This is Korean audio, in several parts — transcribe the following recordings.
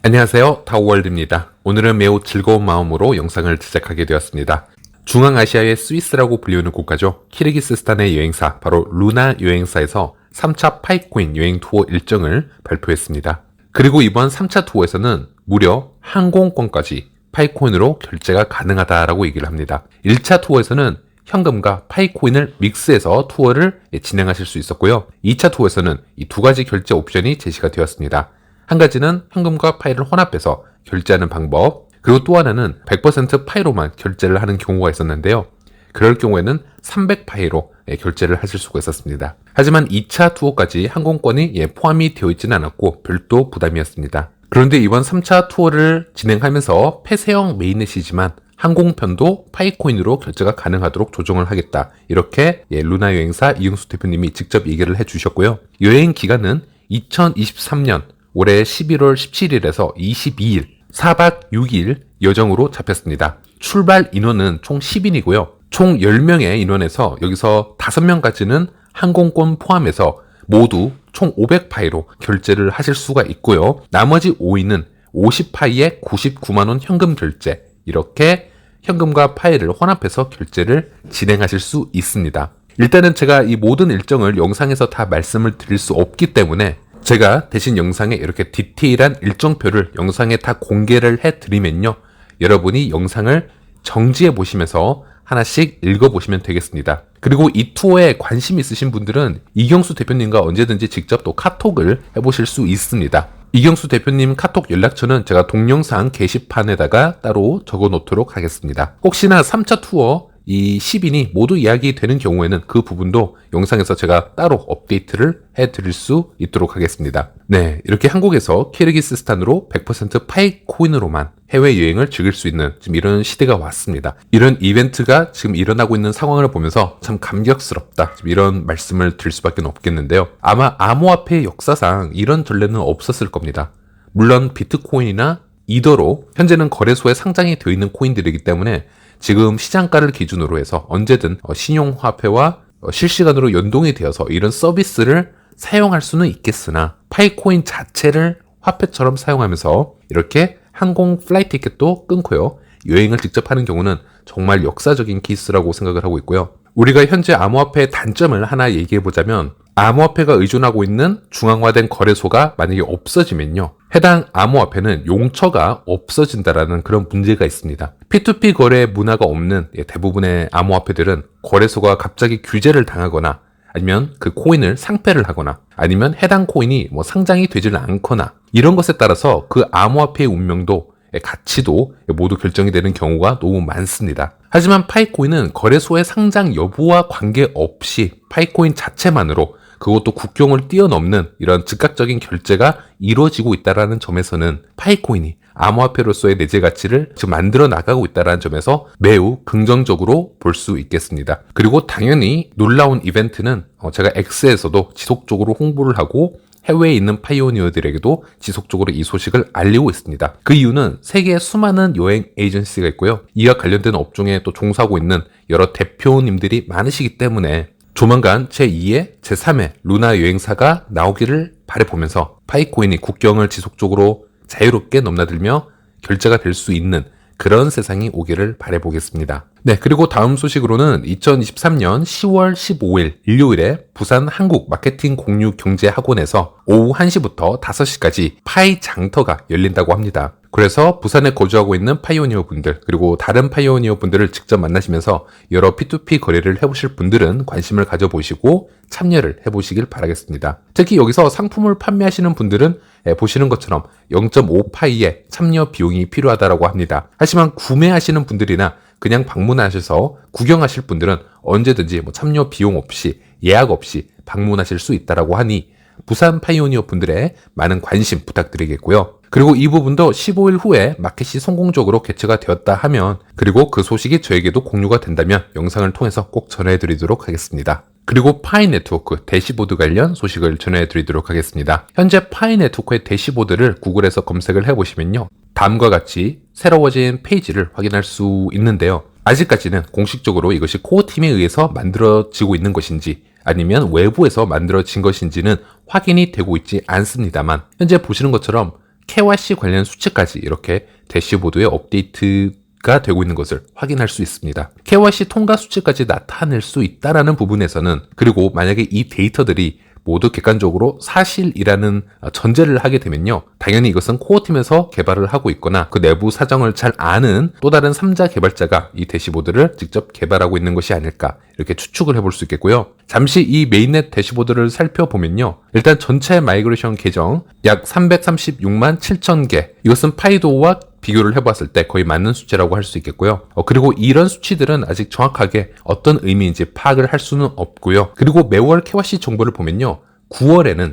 안녕하세요, 타오월드입니다. 오늘은 매우 즐거운 마음으로 영상을 제작하게 되었습니다. 중앙아시아의 스위스라고 불리우는 국가죠. 키르기스스탄의 여행사, 바로 루나 여행사에서 3차 파이코인 여행 투어 일정을 발표했습니다. 그리고 이번 3차 투어에서는 무려 항공권까지 파이코인으로 결제가 가능하다라고 얘기를 합니다. 1차 투어에서는 현금과 파이코인을 믹스해서 투어를 진행하실 수 있었고요. 2차 투어에서는 이 두 가지 결제 옵션이 제시가 되었습니다. 한 가지는 현금과 파이를 혼합해서 결제하는 방법, 그리고 또 하나는 100% 파이로만 결제를 하는 경우가 있었는데요. 그럴 경우에는 300파이로 결제를 하실 수가 있었습니다. 하지만 2차 투어까지 항공권이 포함이 되어 있지는 않았고 별도 부담이었습니다. 그런데 이번 3차 투어를 진행하면서 폐쇄형 메인넷이지만 항공편도 파이코인으로 결제가 가능하도록 조정을 하겠다. 이렇게 루나 여행사 이용수 대표님이 직접 얘기를 해주셨고요. 여행 기간은 2023년 올해 11월 17일에서 22일 4박 6일 여정으로 잡혔습니다. 출발 인원은 총 10인이고요. 총 10명의 인원에서 여기서 5명까지는 항공권 포함해서 모두 총 500파이로 결제를 하실 수가 있고요. 나머지 5인은 50파이에 99만원 현금 결제, 이렇게 현금과 파이를 혼합해서 결제를 진행하실 수 있습니다. 일단은 제가 이 모든 일정을 영상에서 다 말씀을 드릴 수 없기 때문에 제가 대신 영상에 이렇게 디테일한 일정표를 영상에 다 공개를 해드리면요, 여러분이 영상을 정지해 보시면서 하나씩 읽어보시면 되겠습니다. 그리고 이 투어에 관심 있으신 분들은 이경수 대표님과 언제든지 직접 또 카톡을 해보실 수 있습니다. 이경수 대표님 카톡 연락처는 제가 동영상 게시판에다가 따로 적어 놓도록 하겠습니다. 혹시나 3차 투어 이 10인이 모두 이야기 되는 경우에는 그 부분도 영상에서 제가 따로 업데이트를 해드릴 수 있도록 하겠습니다. 네, 이렇게 한국에서 키르기스스탄으로 100% 파이코인으로만 해외여행을 즐길 수 있는 지금 이런 시대가 왔습니다. 이런 이벤트가 지금 일어나고 있는 상황을 보면서 참 감격스럽다, 지금 이런 말씀을 드릴 수밖에 없겠는데요. 아마 암호화폐 역사상 이런 전례는 없었을 겁니다. 물론 비트코인이나 이더로 현재는 거래소에 상장이 되어 있는 코인들이기 때문에 지금 시장가를 기준으로 해서 언제든 신용화폐와 실시간으로 연동이 되어서 이런 서비스를 사용할 수는 있겠으나 파이코인 자체를 화폐처럼 사용하면서 이렇게 항공 플라이 티켓도 끊고요, 여행을 직접 하는 경우는 정말 역사적인 케이스라고 생각을 하고 있고요. 우리가 현재 암호화폐의 단점을 하나 얘기해보자면, 암호화폐가 의존하고 있는 중앙화된 거래소가 만약에 없어지면요, 해당 암호화폐는 용처가 없어진다라는 그런 문제가 있습니다. P2P 거래 문화가 없는 대부분의 암호화폐들은 거래소가 갑자기 규제를 당하거나 아니면 그 코인을 상폐를 하거나 아니면 해당 코인이 상장이 되지는 않거나 이런 것에 따라서 그 암호화폐의 운명도 가치도 모두 결정이 되는 경우가 너무 많습니다. 하지만 파이코인은 거래소의 상장 여부와 관계없이 파이코인 자체만으로, 그것도 국경을 뛰어넘는 이런 즉각적인 결제가 이루어지고 있다는 점에서는 파이코인이 암호화폐로서의 내재 가치를 지금 만들어 나가고 있다는 점에서 매우 긍정적으로 볼 수 있겠습니다. 그리고 당연히 놀라운 이벤트는 제가 X에서도 지속적으로 홍보를 하고 해외에 있는 파이오니어들에게도 지속적으로 이 소식을 알리고 있습니다. 그 이유는 세계에 수많은 여행 에이전시가 있고요, 이와 관련된 업종에 또 종사하고 있는 여러 대표님들이 많으시기 때문에 조만간 제2의 제3의 루나 여행사가 나오기를 바라보면서 파이코인이 국경을 지속적으로 자유롭게 넘나들며 결제가 될 수 있는 그런 세상이 오기를 바라보겠습니다. 네, 그리고 다음 소식으로는 2023년 10월 15일 일요일에 부산 한국마케팅공유경제학원에서 오후 1시부터 5시까지 파이 장터가 열린다고 합니다. 그래서 부산에 거주하고 있는 파이오니어 분들, 그리고 다른 파이오니어 분들을 직접 만나시면서 여러 P2P 거래를 해보실 분들은 관심을 가져보시고 참여를 해보시길 바라겠습니다. 특히 여기서 상품을 판매하시는 분들은 보시는 것처럼 0.5파이의 참여 비용이 필요하다고 합니다. 하지만 구매하시는 분들이나 그냥 방문하셔서 구경하실 분들은 언제든지 참여 비용 없이, 예약 없이 방문하실 수 있다고 하니 부산 파이오니어 분들의 많은 관심 부탁드리겠고요. 그리고 이 부분도 15일 후에 마켓이 성공적으로 개최가 되었다 하면, 그리고 그 소식이 저에게도 공유가 된다면 영상을 통해서 꼭 전해드리도록 하겠습니다. 그리고 파이 네트워크 대시보드 관련 소식을 전해드리도록 하겠습니다. 현재 파이 네트워크의 대시보드를 구글에서 검색을 해보시면요, 다음과 같이 새로워진 페이지를 확인할 수 있는데요. 아직까지는 공식적으로 이것이 코어팀에 의해서 만들어지고 있는 것인지 아니면 외부에서 만들어진 것인지는 확인이 되고 있지 않습니다만, 현재 보시는 것처럼 KYC 관련 수치까지 이렇게 대시보드에 업데이트가 되고 있는 것을 확인할 수 있습니다. KYC 통과 수치까지 나타낼 수 있다라는 부분에서는, 그리고 만약에 이 데이터들이 모두 객관적으로 사실이라는 전제를 하게 되면요, 당연히 이것은 코어팀에서 개발을 하고 있거나 그 내부 사정을 잘 아는 또 다른 3자 개발자가 이 대시보드를 직접 개발하고 있는 것이 아닐까, 이렇게 추측을 해볼 수 있겠고요. 잠시 이 메인넷 대시보드를 살펴보면요, 일단 전체 마이그레이션 계정 약 336만 7천 개, 이것은 파이도와 비교를 해봤을 때 거의 맞는 수치라고 할 수 있겠고요. 그리고 이런 수치들은 아직 정확하게 어떤 의미인지 파악을 할 수는 없고요. 그리고 매월 KYC 정보를 보면요,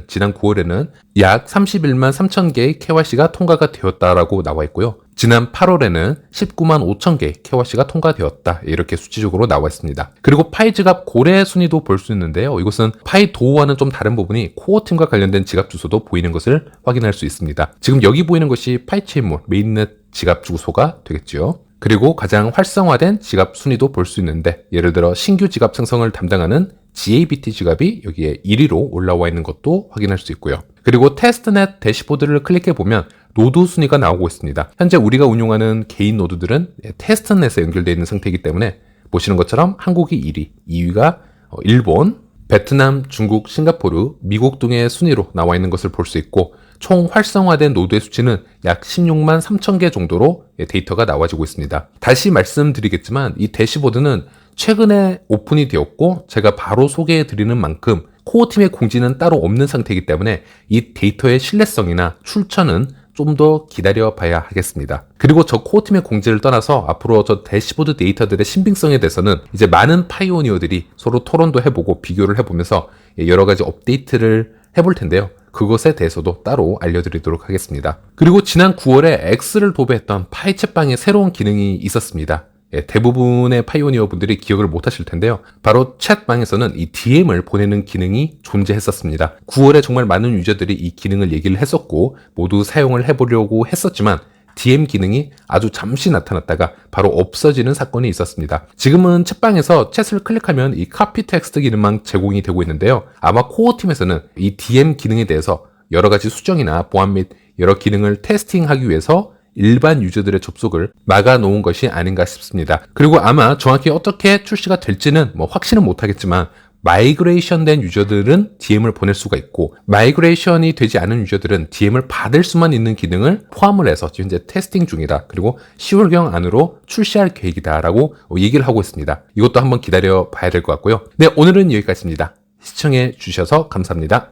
지난 9월에는 약 31만 3천 개의 KYC가 통과가 되었다라고 나와 있고요. 지난 8월에는 19만 5천 개의 KYC가 통과되었다, 이렇게 수치적으로 나와 있습니다. 그리고 파이 지갑 고래 순위도 볼 수 있는데요, 이것은 파이 도어와는 좀 다른 부분이 코어팀과 관련된 지갑 주소도 보이는 것을 확인할 수 있습니다. 지금 여기 보이는 것이 파이체인몰 메인넷 지갑 주소가 되겠죠. 그리고 가장 활성화된 지갑 순위도 볼 수 있는데, 예를 들어 신규 지갑 생성을 담당하는 GABT 지갑이 여기에 1위로 올라와 있는 것도 확인할 수 있고요. 그리고 테스트넷 대시보드를 클릭해보면 노드 순위가 나오고 있습니다. 현재 우리가 운용하는 개인 노드들은 테스트넷에 연결되어 있는 상태이기 때문에 보시는 것처럼 한국이 1위, 2위가 일본, 베트남, 중국, 싱가포르, 미국 등의 순위로 나와 있는 것을 볼 수 있고, 총 활성화된 노드의 수치는 약 16만 3천 개 정도로 데이터가 나와지고 있습니다. 다시 말씀드리겠지만 이 대시보드는 최근에 오픈이 되었고, 제가 바로 소개해 드리는 만큼 코어팀의 공지는 따로 없는 상태이기 때문에 이 데이터의 신뢰성이나 출처는 좀 더 기다려 봐야 하겠습니다. 그리고 저 코어팀의 공지를 떠나서 앞으로 저 대시보드 데이터들의 신빙성에 대해서는 이제 많은 파이오니어들이 서로 토론도 해보고 비교를 해보면서 여러 가지 업데이트를 해볼 텐데요, 그것에 대해서도 따로 알려드리도록 하겠습니다. 그리고 지난 9월에 X를 도배했던 파이 챗방에 새로운 기능이 있었습니다. 대부분의 파이오니어 분들이 기억을 못 하실 텐데요, 바로 챗방에서는 이 DM을 보내는 기능이 존재했었습니다. 9월에 정말 많은 유저들이 이 기능을 얘기를 했었고 모두 사용을 해보려고 했었지만 DM 기능이 아주 잠시 나타났다가 바로 없어지는 사건이 있었습니다. 지금은 챗방에서 챗을 클릭하면 이 카피 텍스트 기능만 제공이 되고 있는데요, 아마 코어팀에서는 이 DM 기능에 대해서 여러 가지 수정이나 보안 및 여러 기능을 테스팅하기 위해서 일반 유저들의 접속을 막아놓은 것이 아닌가 싶습니다. 그리고 아마 정확히 어떻게 출시가 될지는 확신은 못하겠지만, 마이그레이션 된 유저들은 DM을 보낼 수가 있고, 마이그레이션이 되지 않은 유저들은 DM을 받을 수만 있는 기능을 포함을 해서 현재 테스팅 중이다, 그리고 10월경 안으로 출시할 계획이다 라고 얘기를 하고 있습니다. 이것도 한번 기다려 봐야 될 것 같고요. 네, 오늘은 여기까지입니다. 시청해 주셔서 감사합니다.